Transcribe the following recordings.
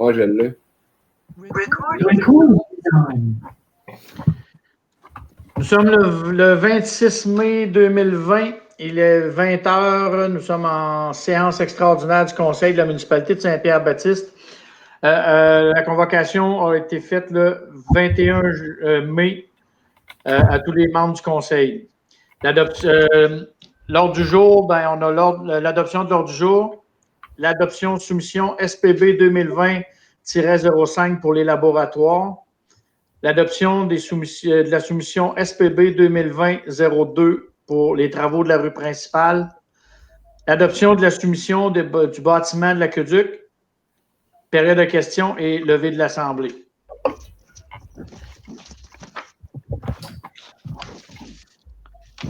Ouais, je l'ai. Nous sommes le 26 mai 2020. Il est 20 h. Nous sommes en séance extraordinaire du Conseil de la municipalité de Saint-Pierre-Baptiste. La convocation a été faite le 21 mai à tous les membres du Conseil. L'ordre du jour, on a l'adoption de l'ordre du jour, l'adoption de soumission SPB 2020-05 pour les laboratoires, l'adoption de la soumission SPB 2020-02 pour les travaux de la rue principale, l'adoption de la soumission du bâtiment de l'aqueduc, période de questions et levée de l'Assemblée.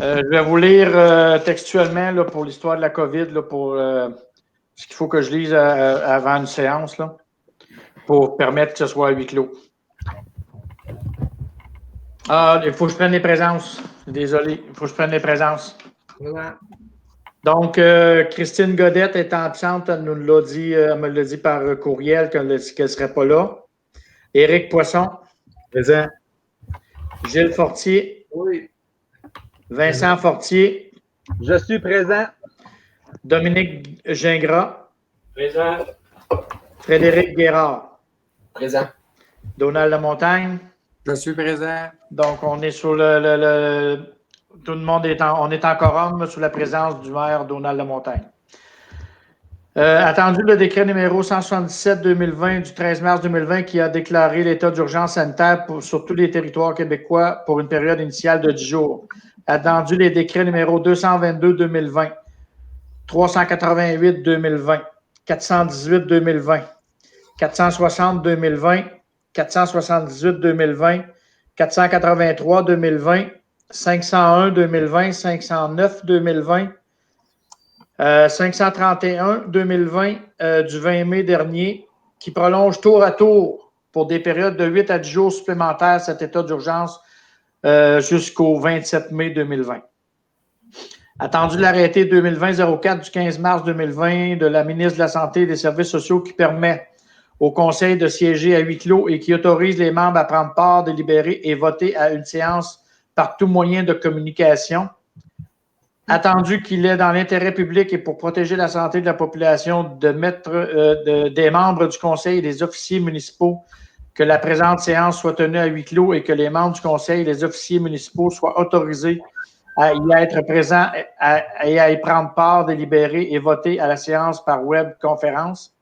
Je vais vous lire textuellement là, pour l'histoire de la COVID, là, pour ce qu'il faut que je lise avant une séance, là, pour permettre que ce soit à huis clos. Ah, il faut que je prenne les présences. Désolé, il faut que je prenne les présences. Voilà. Donc, Christine Godette est absente, elle me l'a dit par courriel qu'elle ne serait pas là. Éric Poisson. Présent. Gilles Fortier. Oui. Vincent Fortier. Je suis présent. Dominique Gingras. Présent. Frédéric Guérard. Présent. Donald Lamontagne. Je suis présent. Donc, on est sur tout le monde est en quorum sous la présence du maire Donald Lamontagne. Attendu le décret numéro 177-2020 du 13 mars 2020 qui a déclaré l'état d'urgence sanitaire sur tous les territoires québécois pour une période initiale de 10 jours. Attendu les décrets numéro 222-2020, 388-2020, 418-2020, 460-2020, 478-2020, 483-2020, 501-2020, 509-2020, 531-2020 du 20 mai dernier, qui prolonge tour à tour pour des périodes de 8 à 10 jours supplémentaires cet état d'urgence jusqu'au 27 mai 2020. Attendu l'arrêté 2020-04 du 15 mars 2020 de la ministre de la Santé et des Services sociaux qui permet au Conseil de siéger à huis clos et qui autorise les membres à prendre part, délibérer et voter à une séance par tout moyen de communication. Attendu qu'il est dans l'intérêt public et pour protéger la santé de la population de mettre des membres du Conseil et des officiers municipaux que la présente séance soit tenue à huis clos et que les membres du Conseil et les officiers municipaux soient autorisés à y être présents et à y prendre part, délibérer et voter à la séance par web-conférence.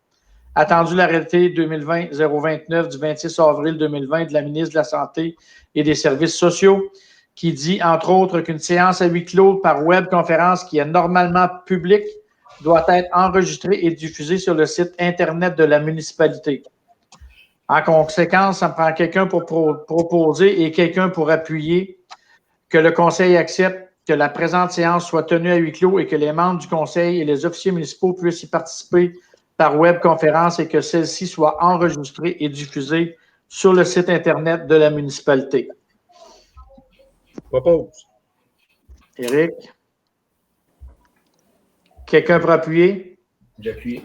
Attendu l'arrêté 2020-029 du 26 avril 2020 de la ministre de la Santé et des Services sociaux qui dit, entre autres, qu'une séance à huis clos par web-conférence qui est normalement publique doit être enregistrée et diffusée sur le site Internet de la municipalité. En conséquence, ça me prend quelqu'un pour proposer et quelqu'un pour appuyer que le Conseil accepte que la présente séance soit tenue à huis clos et que les membres du Conseil et les officiers municipaux puissent y participer par web-conférence et que celle-ci soit enregistrée et diffusée sur le site Internet de la municipalité. Propose. Éric? Quelqu'un pour appuyer? J'appuie.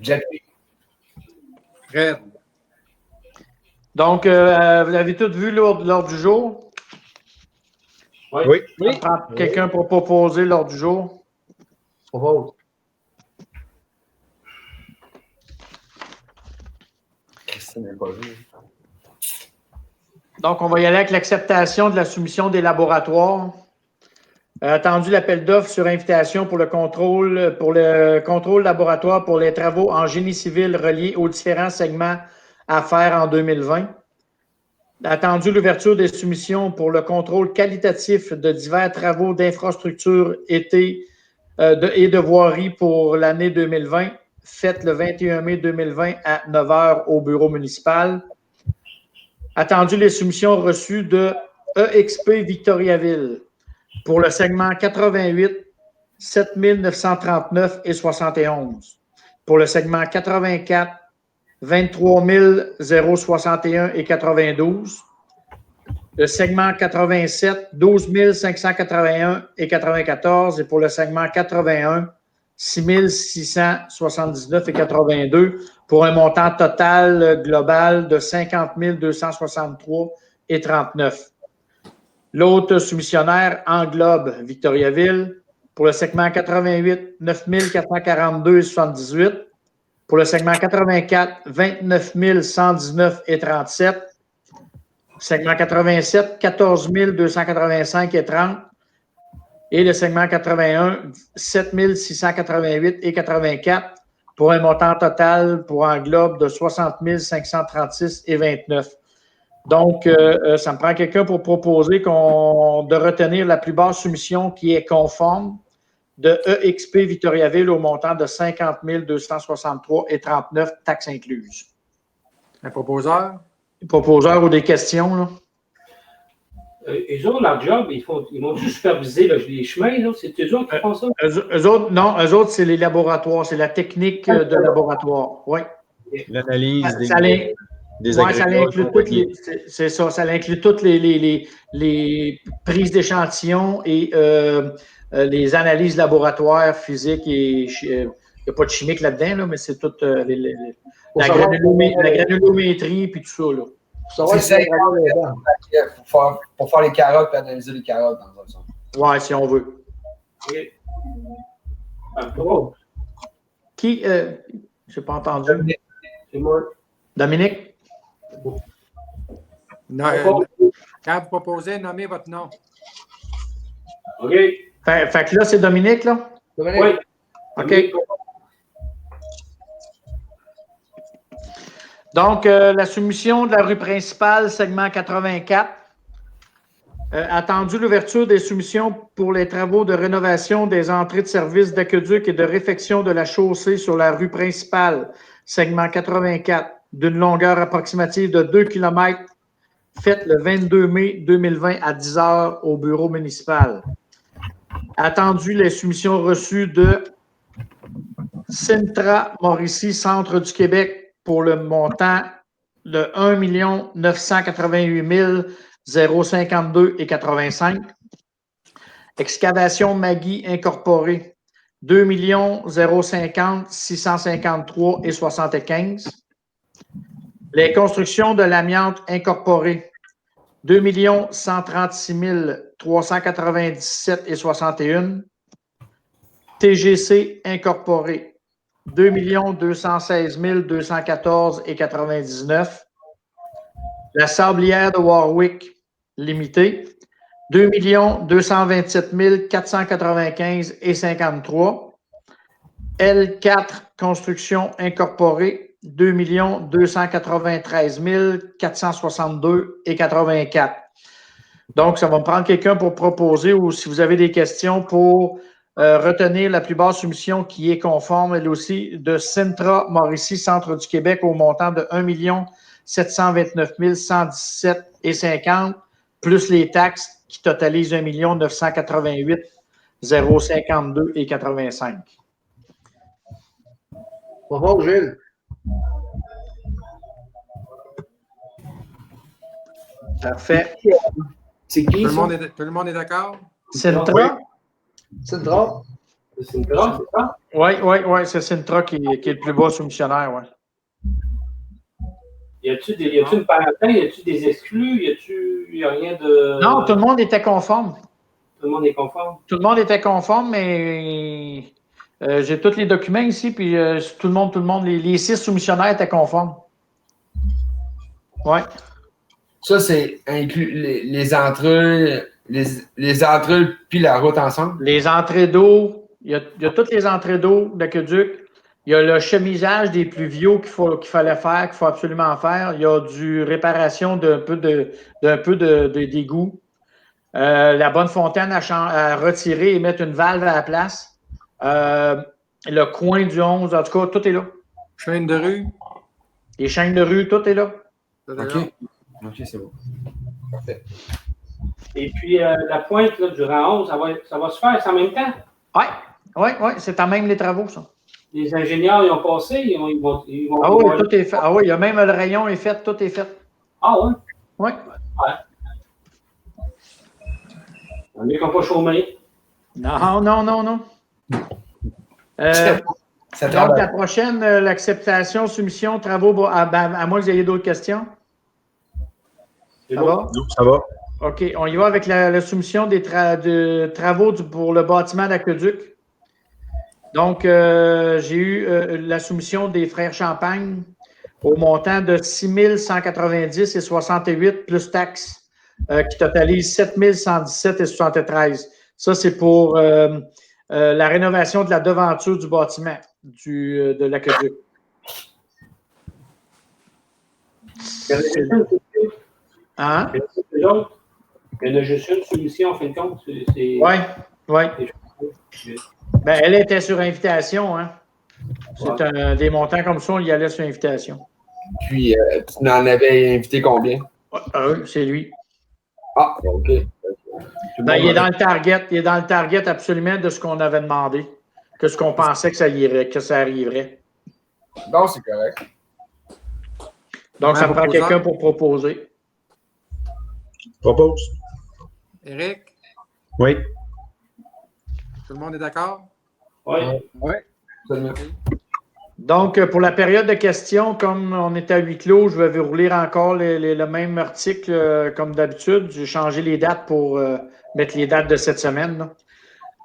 J'appuie. Fred. Donc, vous avez tous vu l'ordre du jour? Oui. On prend quelqu'un pour proposer l'ordre du jour? Propose. Christine n'est pas vu. Donc, on va y aller avec l'acceptation de la soumission des laboratoires. Attendu l'appel d'offres sur invitation pour le contrôle laboratoire pour les travaux en génie civil reliés aux différents segments à faire en 2020. Attendu l'ouverture des soumissions pour le contrôle qualitatif de divers travaux d'infrastructure et de voirie pour l'année 2020, faite le 21 mai 2020 à 9 h au bureau municipal. Attendu les soumissions reçues de EXP Victoriaville pour le segment 88, 7939 et 71. Pour le segment 84, 23 061 et 92. Le segment 87, 12 581 et 94. Et pour le segment 81, 6 679,82 pour un montant total global de 50 263,39. L'autre soumissionnaire englobe Victoriaville pour le segment 88, 9 442,78. Pour le segment 84, 29 119,37. Segment 87, 14 285,30. Et le segment 81, 7 688,84 pour un montant total pour englobe de 60 536,29. Donc, ça me prend quelqu'un pour proposer de retenir la plus basse soumission qui est conforme de EXP Victoriaville au montant de 50 263,39, taxes incluses. Un proposeur? Proposeur ou des questions, là? Eux autres, leur job, ils vont juste superviser les chemins, là. C'est eux autres qui font ça? Eux autres, c'est les laboratoires, c'est la technique de laboratoire. Oui. L'analyse des Ouais, ça inclut c'est ça, ça inclut toutes les prises d'échantillons et les analyses laboratoires physiques et il n'y a pas de chimique là-dedans, là, mais c'est toute la granulométrie puis tout ça. Là. C'est ça, pour faire les carottes et analyser les carottes dans un sens. Oui, si on veut. Okay. Qui? Je n'ai pas entendu. C'est moi. Dominique? Non, quand vous proposez, nommez votre nom. OK. Fait que là, c'est Dominique, là? Dominique. Oui. OK. Donc, la soumission de la rue principale, segment 84. Attendu l'ouverture des soumissions pour les travaux de rénovation des entrées de service d'aqueduc et de réfection de la chaussée sur la rue principale, segment 84, d'une longueur approximative de 2 km, faite le 22 mai 2020 à 10 h au bureau municipal. Attendu les soumissions reçues de Cintra Mauricie, Centre du Québec, pour le montant de 1 988 052,85. Excavation Magui Incorporée, 2 050 653,75. Les constructions de l'amiante incorporée, 2 136 397,61. TGC incorporé, 2 216 214,99. La Sablière de Warwick limitée, 2 227 495,53. L4 Construction incorporée, 2 293 462,84. Donc, ça va me prendre quelqu'un pour proposer ou si vous avez des questions pour retenir la plus basse soumission qui est conforme, elle aussi, de Cintra Mauricie, Centre du Québec, au montant de 1 729 117,50, plus les taxes qui totalisent 1 988 052,85. Bravo, Gilles. Parfait. C'est qui, Tout ça? le monde est d'accord? Cintra? Cintra? C'est une grâce, c'est ça? Oui, c'est Cintra qui est le plus bas soumissionnaire, oui. Y a-tu une parenthèse? Y a-tu des exclus? Y a rien de. Non, tout le monde était conforme. Tout le monde est conforme. Tout le monde était conforme, mais j'ai tous les documents ici, puis tout le monde, les 6 soumissionnaires étaient conformes. Oui. Ça, c'est inclus les entrées, les entrées puis la route ensemble? Les entrées d'eau, il y a toutes les entrées d'eau d'aqueduc. Il y a le chemisage des pluviaux qu'il fallait faire, qu'il faut absolument faire. Il y a du réparation d'un peu d'égout. La bonne fontaine à retirer et mettre une valve à la place. Le coin du 11, en tout cas, tout est là. Chaîne de rue? Les chaînes de rue, tout est là. OK, c'est bon. Parfait. Et puis, la pointe là, du rang 11, ça va se faire en même temps? Oui, c'est à même les travaux, ça. Les ingénieurs, ils ont passé, ils vont ah oui, tout est fait. Ah oui, il y a même le rayon est fait, tout est fait. Ah oui? Oui. Ouais. Mieux qu'on pas chômé. Non. Donc, la prochaine, l'acceptation, soumission, travaux, à moins que vous ayez d'autres questions. Ça va? Non, ça va. OK. On y va avec la soumission de travaux pour le bâtiment d'aqueduc. Donc, j'ai eu la soumission des frères Champagne au montant de 6 190 et 68 plus taxes, qui totalise 7 117 et 73. Ça, c'est pour la rénovation de la devanture du bâtiment de l'aqueduc. Hein? Il y en a juste une soumission, en fin de compte. Oui, oui. Ben, elle était sur invitation, hein? C'est des montants comme ça, on y allait sur invitation. Puis, tu en avais invité combien? C'est lui. Ah, OK. Ben, il est dans le target. Il est dans le target absolument de ce qu'on avait demandé. Que ce qu'on pensait que ça arriverait. Non, c'est correct. Donc, ça me prend quelqu'un pour proposer. Propose. Éric, Oui. tout le monde est d'accord? Oui. Oui. Absolument. Donc, pour la période de questions, comme on est à huis clos, je vais vous relire encore le même article comme d'habitude. J'ai changé les dates pour mettre les dates de cette semaine. Là.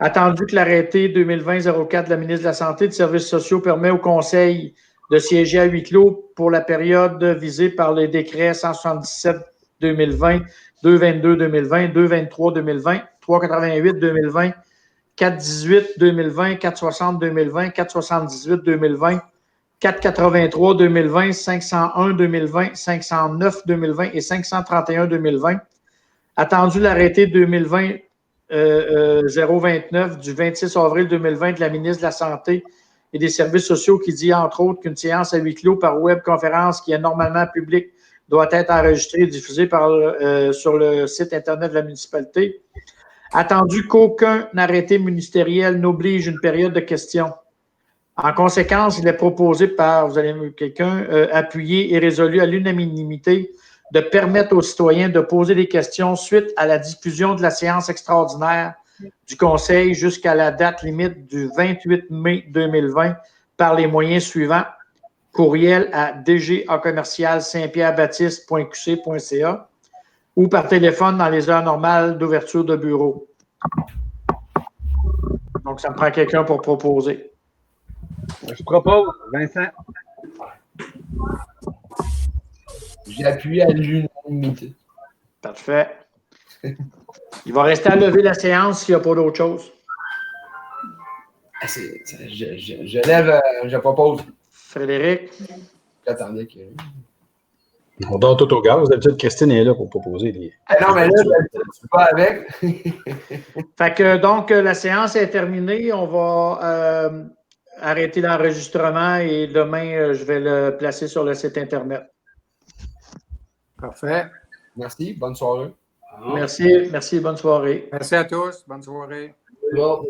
Attendu que l'arrêté 2020-04 de la ministre de la Santé et des Services sociaux permet au Conseil de siéger à huis clos pour la période visée par les décrets 177-2020, 222-2020, 223-2020, 388-2020, 418-2020, 460-2020, 478-2020, 483-2020, 501-2020, 509-2020 et 531-2020. Attendu l'arrêté 2020-029 du 26 avril 2020 de la ministre de la Santé et des Services sociaux qui dit, entre autres, qu'une séance à huis clos par webconférence qui est normalement publique doit être enregistrée et diffusée sur le site Internet de la municipalité. Attendu qu'aucun arrêté ministériel n'oblige une période de questions. En conséquence, il est proposé par, vous allez quelqu'un, appuyé et résolu à l'unanimité de permettre aux citoyens de poser des questions suite à la diffusion de la séance extraordinaire du Conseil jusqu'à la date limite du 28 mai 2020 par les moyens suivants. Courriel à dga@saint-pierre-baptiste.qc.ca ou par téléphone dans les heures normales d'ouverture de bureau. Donc, ça me prend quelqu'un pour proposer. Je propose, Vincent. J'ai appuyé à l'unanimité. Parfait. Il va rester à lever la séance s'il n'y a pas d'autre chose. Je lève, je propose. Frédéric? J'attendais que... On dort tout au gaz. D'habitude, Christine est là pour proposer des. Non, mais là, tu peux pas avec. Fait que donc, la séance est terminée. On va arrêter l'enregistrement et demain, je vais le placer sur le site Internet. Parfait. Merci, bonne soirée. Merci, bonne soirée. Merci à tous. Bonne soirée. Bon.